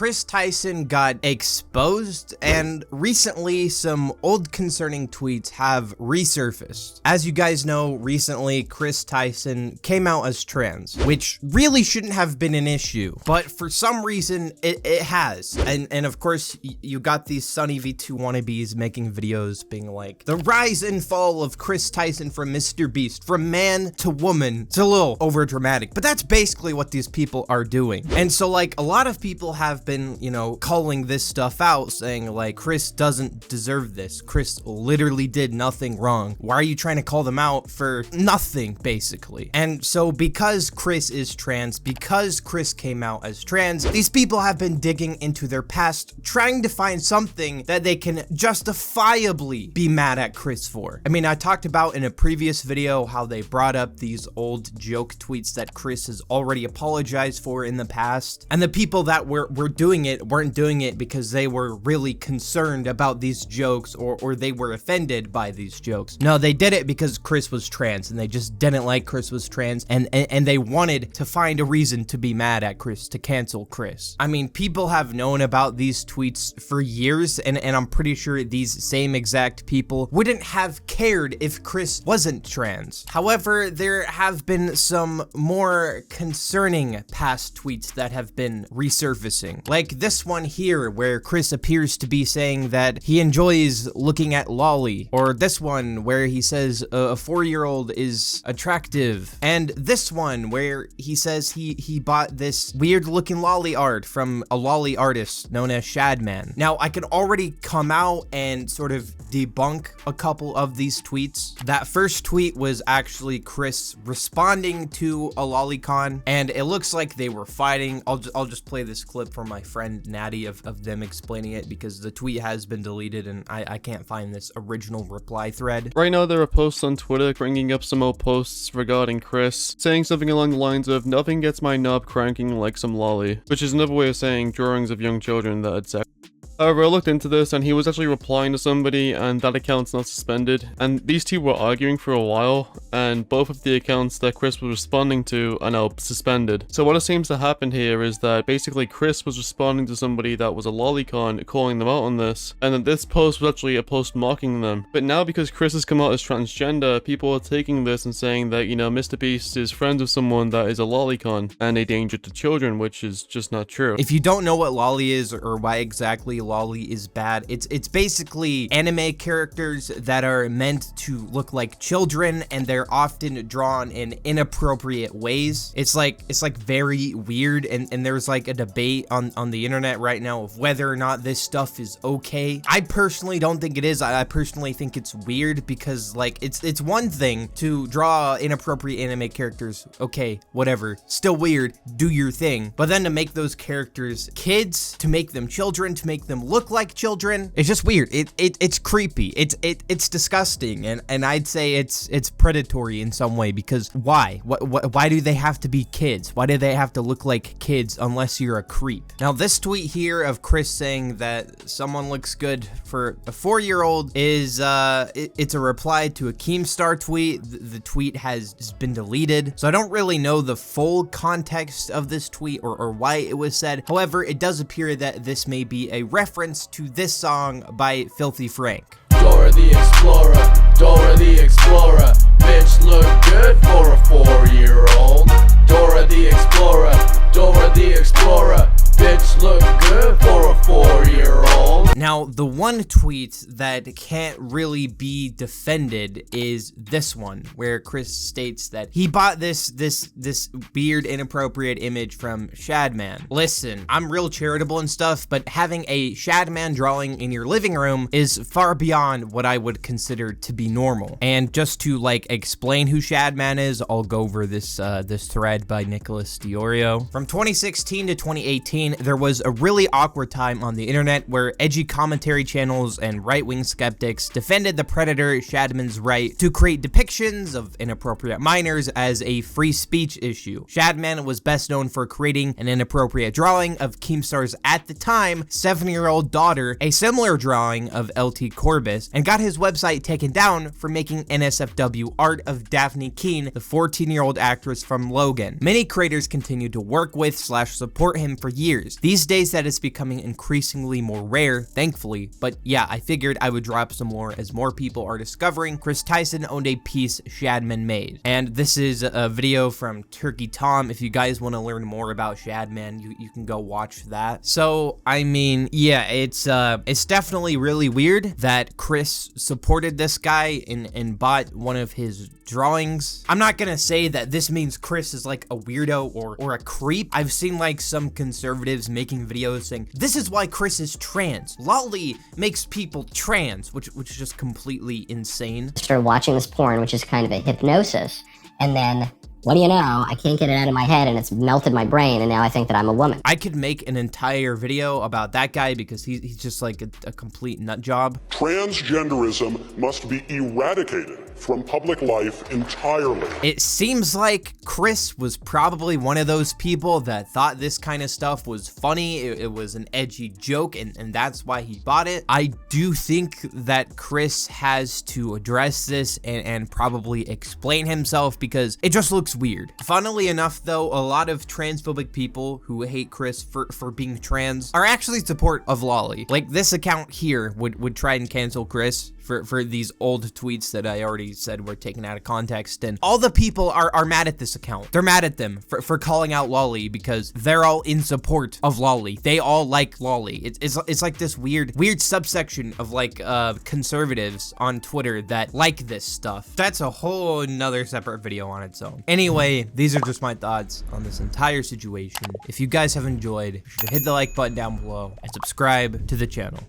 Chris Tyson got exposed, and recently some old concerning tweets have resurfaced. As you guys know, recently Chris Tyson came out as trans, which really shouldn't have been an issue, but for some reason it has. And of course you got these Sunny V2 wannabes making videos being like, the rise and fall of Chris Tyson from MrBeast, from man to woman. It's a little over dramatic, but that's basically what these people are doing. And so like a lot of people have been, you know, calling this stuff out, saying like, Chris doesn't deserve this. Chris literally did nothing wrong. Why are you trying to call them out for nothing, basically? And so because Chris is trans, because Chris came out as trans, these people have been digging into their past, trying to find something that they can justifiably be mad at Chris for. I mean, I talked about in a previous video how they brought up these old joke tweets that Chris has already apologized for in the past, and the people that were doing it weren't doing it because they were really concerned about these jokes or they were offended by these jokes. No, they did it because Chris was trans, and they just didn't like Chris was trans, and they wanted to find a reason to be mad at Chris, to cancel Chris. I mean, people have known about these tweets for years, and I'm pretty sure these same exact people wouldn't have cared if Chris wasn't trans. However, there have been some more concerning past tweets that have been resurfacing. Like this one here where Chris appears to be saying that he enjoys looking at lolly, or this one where he says a 4-year-old is attractive, and this one where he says he bought this weird looking lolly art from a lolly artist known as Shadman. Now, I can already come out and sort of debunk a couple of these tweets. That first tweet was actually Chris responding to a lolicon, and it looks like they were fighting. I'll just play this clip from my friend Natty of them explaining it, because the tweet has been deleted and I can't find this original reply thread. Right now there are posts on Twitter bringing up some old posts regarding Chris, saying something along the lines of, nothing gets my knob cranking like some lolly, which is another way of saying drawings of young children that had sex. However, I looked into this and he was actually replying to somebody, and that account's not suspended. And these two were arguing for a while, and both of the accounts that Chris was responding to are now suspended. So what it seems to happen here is that basically Chris was responding to somebody that was a lolicon, calling them out on this, and then this post was actually a post mocking them. But now because Chris has come out as transgender, people are taking this and saying that, you know, MrBeast is friends with someone that is a lolicon and a danger to children, which is just not true. If you don't know what lolly is or why exactly lolly is bad, it's basically anime characters that are meant to look like children, and they're often drawn in inappropriate ways. It's like very weird, and there's like a debate on the internet right now of whether or not this stuff is okay. I personally don't think it is. I personally think it's weird, because like it's one thing to draw inappropriate anime characters, okay, whatever, still weird, do your thing, but then to make those characters kids, to make them children, to make them look like children, it's just weird. It's creepy. It's disgusting, and I'd say it's predatory in some way, because why do they have to be kids? Why do they have to look like kids unless you're a creep? Now, this tweet here of Chris saying that someone looks good for a 4-year-old is it's a reply to a Keemstar tweet. The tweet has been deleted, so I don't really know the full context of this tweet or why it was said. However, it does appear that this may be a reference to this song by Filthy Frank. Dora the Explorer, Dora the Explorer, bitch look good for a 4-year-old. Dora the Explorer, Dora the Explorer, bitch look good for a 4-year-old. Now, the one tweet that can't really be defended is this one, where Chris states that he bought this weird, inappropriate image from Shadman. Listen, I'm real charitable and stuff, but having a Shadman drawing in your living room is far beyond what I would consider to be normal. And just to like explain who Shadman is, I'll go over this thread by Nicholas Diorio. From 2016 to 2018, there was a really awkward time on the internet where edgy commentators commentary channels and right-wing skeptics defended the predator Shadman's right to create depictions of inappropriate minors as a free speech issue. Shadman was best known for creating an inappropriate drawing of Keemstar's at the time 7-year-old daughter, a similar drawing of LT Corbus, and got his website taken down for making NSFW art of Daphne Keene, the 14-year-old actress from Logan. Many creators continued to work with / support him for years. These days that is becoming increasingly more rare, thankfully, but yeah, I figured I would drop some more as more people are discovering Chris Tyson owned a piece Shadman made. And this is a video from Turkey Tom. If you guys want to learn more about Shadman, you can go watch that. So, I mean, yeah, it's definitely really weird that Chris supported this guy and bought one of his drawings. I'm not gonna say that this means Chris is like a weirdo or a creep. I've seen like some conservatives making videos saying, this is why Chris is trans. Lolly makes people trans, which is just completely insane. Started watching this porn, which is kind of a hypnosis, and then what do you know? I can't get it out of my head and it's melted my brain and now I think that I'm a woman. I could make an entire video about that guy because he's just like a complete nut job. Transgenderism must be eradicated from public life entirely. It seems like Chris was probably one of those people that thought this kind of stuff was funny. It was an edgy joke and that's why he bought it. I do think that Chris has to address this and probably explain himself because it just looks weird. Funnily enough though, a lot of transphobic people who hate Chris for being trans are actually support of Lolly. Like this account here would try and cancel Chris for these old tweets that I already said were taken out of context, and all the people are mad at this account. They're mad at them for calling out Lolly because they're all in support of Lolly. They all like Lolly. It's like this weird subsection of like conservatives on Twitter that like this stuff. That's a whole another separate video on its own. Anyway, these are just my thoughts on this entire situation. If you guys have enjoyed, be sure to hit the like button down below and subscribe to the channel.